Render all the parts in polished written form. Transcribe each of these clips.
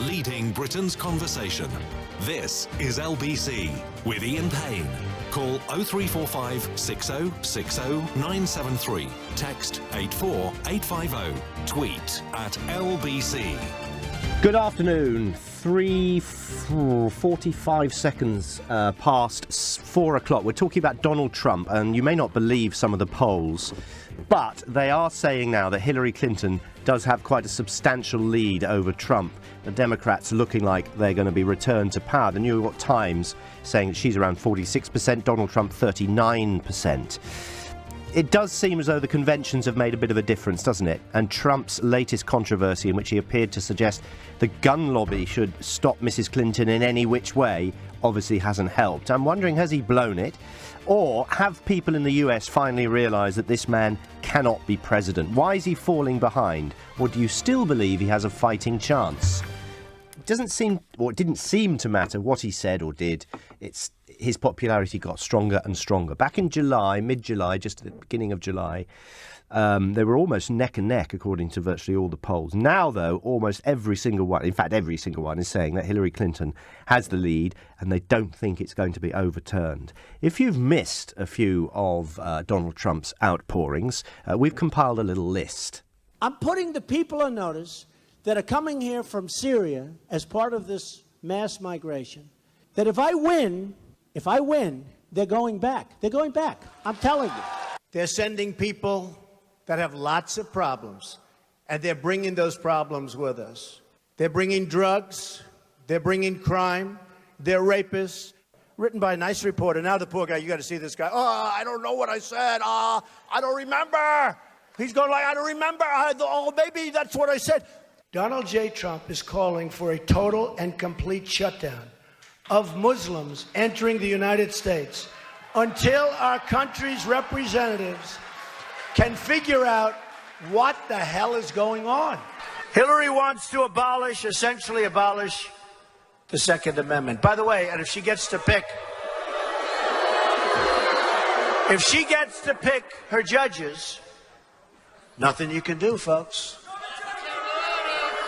leading Britain's conversation. This is LBC with Ian Payne. Call 0345 60 60 973. Text 84850. Tweet at LBC. Good afternoon. 45 seconds past 4 o'clock. We're talking about Donald Trump, and you may not believe some of the polls, but they are saying now that Hillary Clinton does have quite a substantial lead over Trump. The Democrats looking like they're going to be returned to power. The New York Times saying that she's around 46%, Donald Trump 39%. It does seem as though the conventions have made a bit of a difference, doesn't it? And Trump's latest controversy, in which he appeared to suggest the gun lobby should stop Mrs. Clinton in any which way, obviously hasn't helped. I'm wondering, has he blown it? Or have people in the US finally realised that this man cannot be president? Why is he falling behind? Or do you still believe he has a fighting chance? It didn't seem to matter what he said or did. His popularity got stronger and stronger. Back in July, mid-July, just at the beginning of July, they were almost neck and neck, according to virtually all the polls. Now, though, almost every single one, in fact, every single one is saying that Hillary Clinton has the lead and they don't think it's going to be overturned. If you've missed a few of Donald Trump's outpourings, we've compiled a little list. I'm putting the people on notice that are coming here from Syria as part of this mass migration, that if I win, they're going back. They're going back. I'm telling you. They're sending people that have lots of problems, and they're bringing those problems with us. They're bringing drugs. They're bringing crime. They're rapists. Written by a nice reporter. Now the poor guy, you got to see this guy. Oh, I don't know what I said. I don't remember. He's going like, I don't remember. Maybe that's what I said. Donald J. Trump is calling for a total and complete shutdown of Muslims entering the United States until our country's representatives can figure out what the hell is going on. Hillary wants to essentially abolish the Second Amendment. By the way, and if she gets to pick her judges, nothing you can do, folks.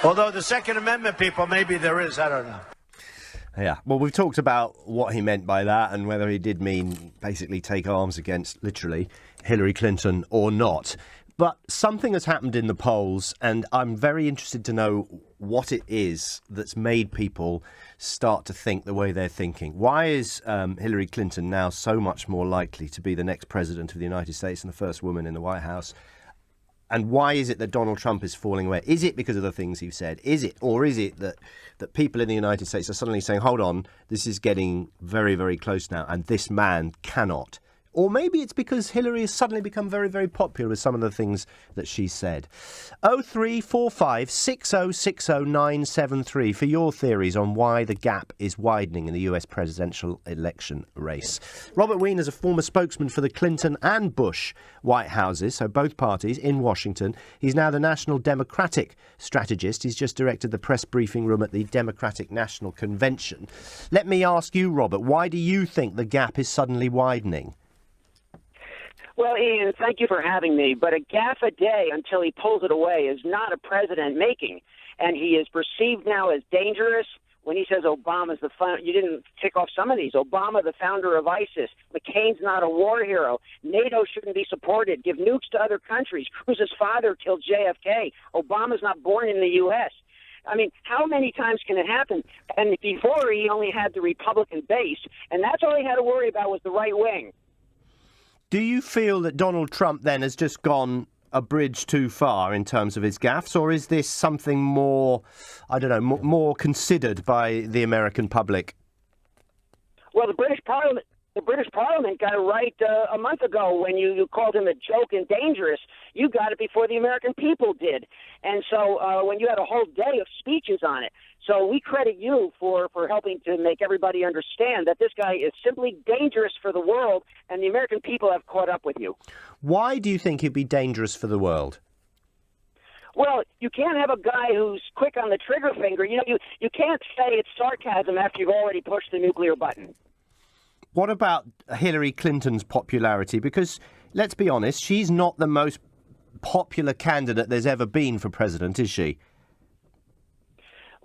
Although the Second Amendment people, maybe there is, I don't know. Yeah, well, we've talked about what he meant by that and whether he did mean basically take arms against, literally, Hillary Clinton or not. But something has happened in the polls, and I'm very interested to know what it is that's made people start to think the way they're thinking. Why is Hillary Clinton now so much more likely to be the next president of the United States and the first woman in the White House? And why is it that Donald Trump is falling away? Is it because of the things you've said? Is it? Or is it that people in the United States are suddenly saying, hold on, this is getting very, very close now, and this man cannot? Or maybe it's because Hillary has suddenly become very, very popular with some of the things that she said. 0345 6060 973 for your theories on why the gap is widening in the US presidential election race. Robert Weiner is a former spokesman for the Clinton and Bush White Houses, so both parties in Washington. He's now the National Democratic strategist. He's just directed the press briefing room at the Democratic National Convention. Let me ask you, Robert, why do you think the gap is suddenly widening? Well, Ian, thank you for having me, but a gaffe a day until he pulls it away is not a president making, and he is perceived now as dangerous. When he says Obama's the founder, you didn't tick off some of these. Obama, the founder of ISIS. McCain's not a war hero. NATO shouldn't be supported. Give nukes to other countries. Cruz's father killed JFK. Obama's not born in the U.S. I mean, how many times can it happen? And before, he only had the Republican base, and that's all he had to worry about was the right wing. Do you feel that Donald Trump then has just gone a bridge too far in terms of his gaffes, or is this something more, I don't know, more considered by the American public? Well, the British Parliament got it right a month ago when you called him a joke and dangerous. You got it before the American people did. And so when you had a whole day of speeches on it. So we credit you for helping to make everybody understand that this guy is simply dangerous for the world, and the American people have caught up with you. Why do you think he'd be dangerous for the world? Well, you can't have a guy who's quick on the trigger finger. You can't say it's sarcasm after you've already pushed the nuclear button. What about Hillary Clinton's popularity? Because, let's be honest, she's not the most popular candidate there's ever been for president, is she?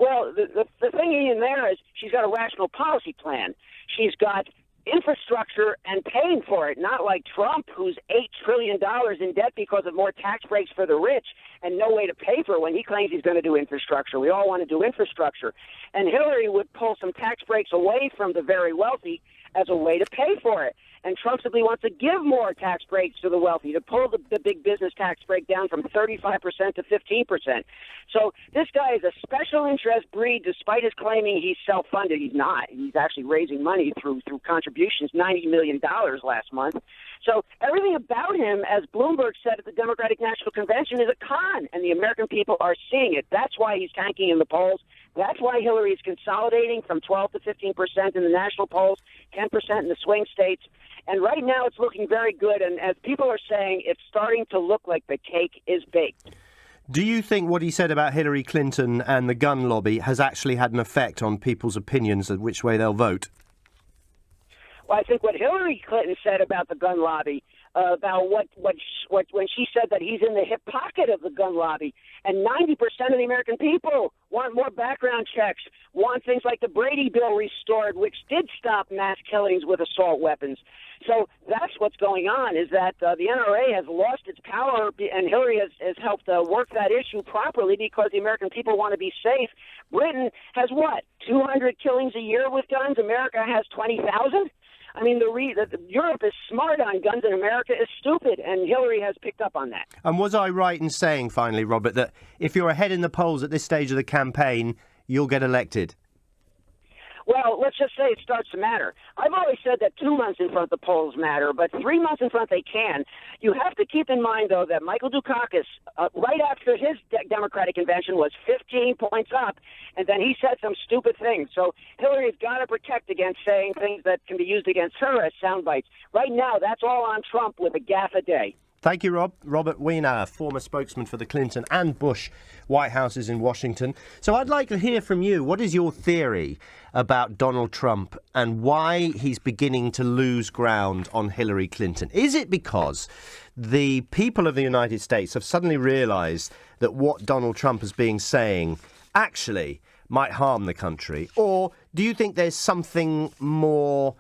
Well, the thing, Ian, there is she's got a rational policy plan. She's got infrastructure and paying for it, not like Trump, who's $8 trillion in debt because of more tax breaks for the rich and no way to pay for it when he claims he's going to do infrastructure. We all want to do infrastructure. And Hillary would pull some tax breaks away from the very wealthy as a way to pay for it. And Trump simply wants to give more tax breaks to the wealthy, to pull the big business tax break down from 35% to 15%. So this guy is a special interest breed, despite his claiming he's self-funded. He's not. He's actually raising money through contributions, $90 million last month. So everything about him, as Bloomberg said at the Democratic National Convention, is a con, and the American people are seeing it. That's why he's tanking in the polls. That's why Hillary is consolidating from 12 to 15% in the national polls, 10% in the swing states. And right now it's looking very good, and as people are saying, it's starting to look like the cake is baked. Do you think what he said about Hillary Clinton and the gun lobby has actually had an effect on people's opinions of which way they'll vote? Well, I think what Hillary Clinton said about the gun lobby, about what when she said that he's in the hip pocket of the gun lobby, and 90% of the American people want more background checks, want things like the Brady Bill restored, which did stop mass killings with assault weapons. So that's what's going on, is that the NRA has lost its power, and Hillary has helped work that issue properly because the American people want to be safe. Britain has, 200 killings a year with guns? America has 20,000? I mean, Europe is smart on guns and America is stupid, and Hillary has picked up on that. And was I right in saying, finally, Robert, that if you're ahead in the polls at this stage of the campaign, you'll get elected? Well, let's just say it starts to matter. I've always said that 2 months in front the polls matter, but 3 months in front they can. You have to keep in mind, though, that Michael Dukakis, right after his Democratic convention, was 15 points up, and then he said some stupid things. So Hillary's got to protect against saying things that can be used against her as sound bites. Right now, that's all on Trump with a gaffe a day. Thank you, Rob. Robert Weiner, former spokesman for the Clinton and Bush White Houses in Washington. So I'd like to hear from you. What is your theory about Donald Trump and why he's beginning to lose ground on Hillary Clinton? Is it because the people of the United States have suddenly realised that what Donald Trump has been saying actually might harm the country? Or do you think there's something more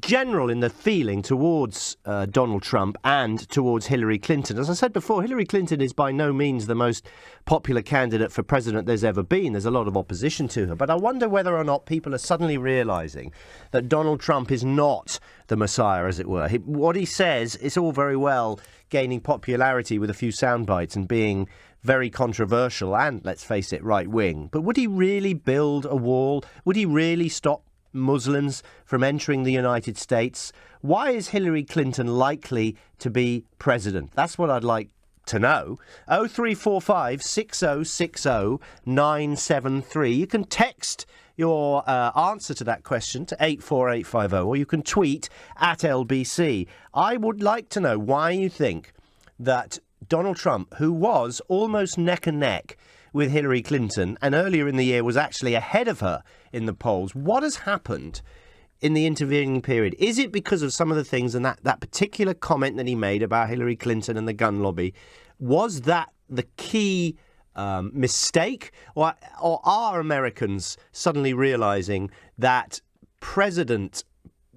general in the feeling towards Donald Trump and towards Hillary Clinton? As I said before, Hillary Clinton is by no means the most popular candidate for president there's ever been. There's a lot of opposition to her. But I wonder whether or not people are suddenly realising that Donald Trump is not the Messiah, as it were. What he says is all very well gaining popularity with a few sound bites and being very controversial and, let's face it, right-wing. But would he really build a wall? Would he really stop Muslims from entering the United States? Why is Hillary Clinton likely to be president? That's what I'd like to know. 0345 6060 973. You can text your answer to that question to 84850, or you can tweet at LBC. I would like to know why you think that Donald Trump, who was almost neck and neck with Hillary Clinton and earlier in the year was actually ahead of her in the polls, what has happened in the intervening period? Is it because of some of the things and that particular comment that he made about Hillary Clinton and the gun lobby? Was that the key mistake? Or are Americans suddenly realising that President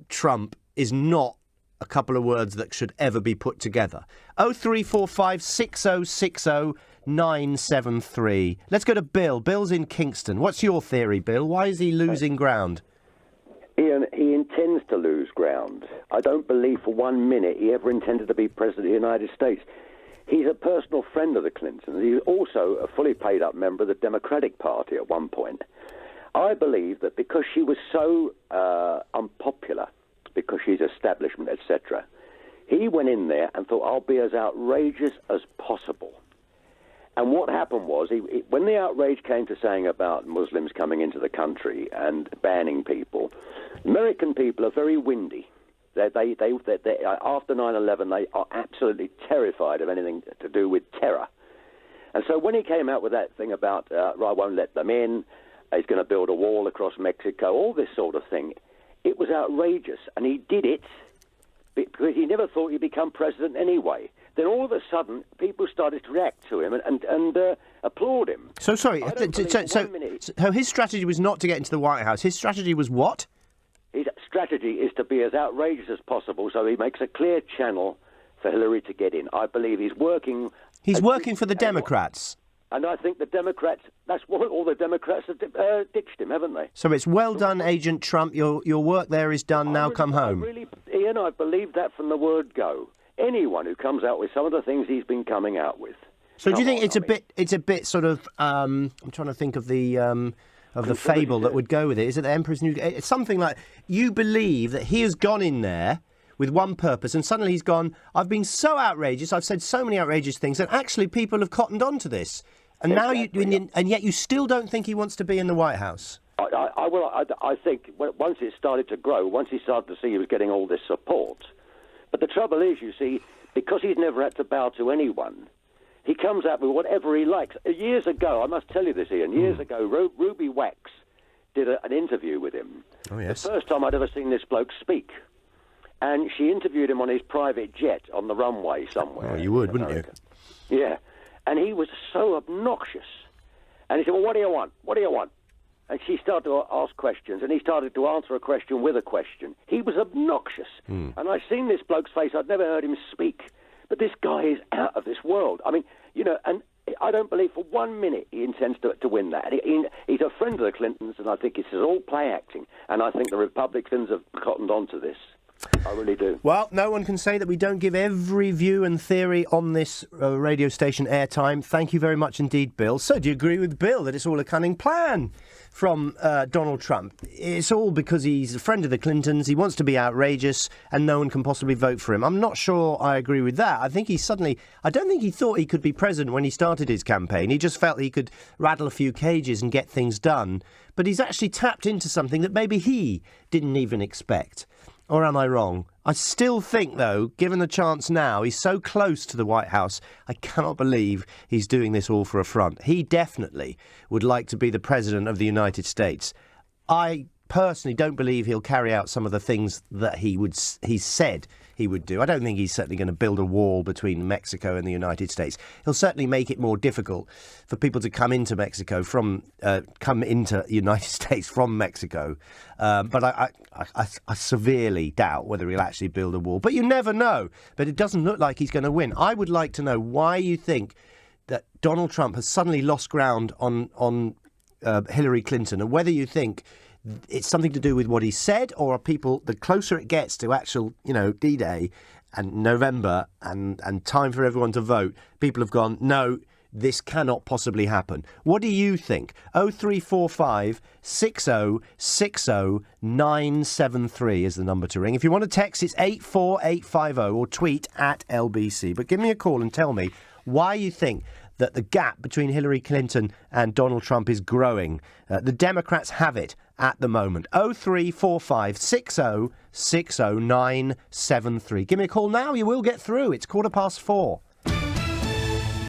Trump is not a couple of words that should ever be put together? 0345 6060 973. Let's go to Bill. Bill's in Kingston. What's your theory, Bill? Why is he losing ground? Ian, he intends to lose ground. I don't believe for 1 minute he ever intended to be president of the United States. He's a personal friend of the Clintons. He was also a fully paid-up member of the Democratic Party at one point. I believe that because she was so unpopular, because she's establishment, etc., he went in there and thought, I'll be as outrageous as possible. And what happened was, when the outrage came to saying about Muslims coming into the country and banning people, American people are very windy. They after 9/11, they are absolutely terrified of anything to do with terror. And so when he came out with that thing about, I won't let them in, he's going to build a wall across Mexico, all this sort of thing, it was outrageous. And he did it because he never thought he'd become president anyway. then all of a sudden people started to react to him and applaud him. So, sorry, so his strategy was not to get into the White House. His strategy was what? His strategy is to be as outrageous as possible, so he makes a clear channel for Hillary to get in. I believe he's working... He's working for the Democrats. And I think the Democrats, that's what all the Democrats have ditched him, haven't they? So it's well done, Agent Trump. Your work there is done. Now come home. Ian, I believe that from the word go. Anyone who comes out with some of the things he's been coming out with. So do you think it's a bit sort of? I'm trying to think of the fable that would go with it. Is it the Emperor's New? It's something like you believe that he has gone in there with one purpose, and suddenly he's gone. I've been so outrageous. I've said so many outrageous things, and actually people have cottoned on to this. And exactly. Now and yet you still don't think he wants to be in the White House. I think once it started to grow, once he started to see he was getting all this support. But the trouble is, you see, because he's never had to bow to anyone, he comes out with whatever he likes. Years ago, I must tell you this, Ian, years ago, Ruby Wax did an interview with him. Oh, yes. The first time I'd ever seen this bloke speak. And she interviewed him on his private jet on the runway somewhere. Oh, you would, wouldn't you? Yeah. And he was so obnoxious. And he said, well, what do you want? What do you want? And she started to ask questions, and he started to answer a question with a question. He was obnoxious. And I've seen this bloke's face. I'd never heard him speak. But this guy is out of this world. I mean, you know, and I don't believe for 1 minute he intends to win that. He's a friend of the Clintons, and I think this is all play acting. And I think the Republicans have cottoned on to this. I really do. Well, no one can say that we don't give every view and theory on this radio station airtime. Thank you very much indeed, Bill. So do you agree with Bill that it's all a cunning plan from Donald Trump? It's all because he's a friend of the Clintons, he wants to be outrageous, and no one can possibly vote for him. I'm not sure I agree with that. I don't think he thought he could be president when he started his campaign. He just felt he could rattle a few cages and get things done. But he's actually tapped into something that maybe he didn't even expect. Or am I wrong? I still think, though, given the chance now, he's so close to the White House, I cannot believe he's doing this all for a front. He definitely would like to be the President of the United States. I personally don't believe he'll carry out some of the things that he said he would do. I don't think he's certainly going to build a wall between Mexico and the United States. He'll certainly make it more difficult for people to come into Mexico come into the United States from Mexico. But I severely doubt whether he'll actually build a wall. But you never know. But it doesn't look like he's going to win. I would like to know why you think that Donald Trump has suddenly lost ground on Hillary Clinton, and whether you think it's something to do with what he said, or are people, the closer it gets to actual, D-Day and November and time for everyone to vote, people have gone, no, this cannot possibly happen. What do you think? 0345 60 60 973 is the number to ring. If you want to text, it's 84850 or tweet at LBC. But give me a call and tell me why you think that the gap between Hillary Clinton and Donald Trump is growing. The Democrats have it at the moment. 0345 60 60 973. Give me a call now. You will get through. It's 4:15.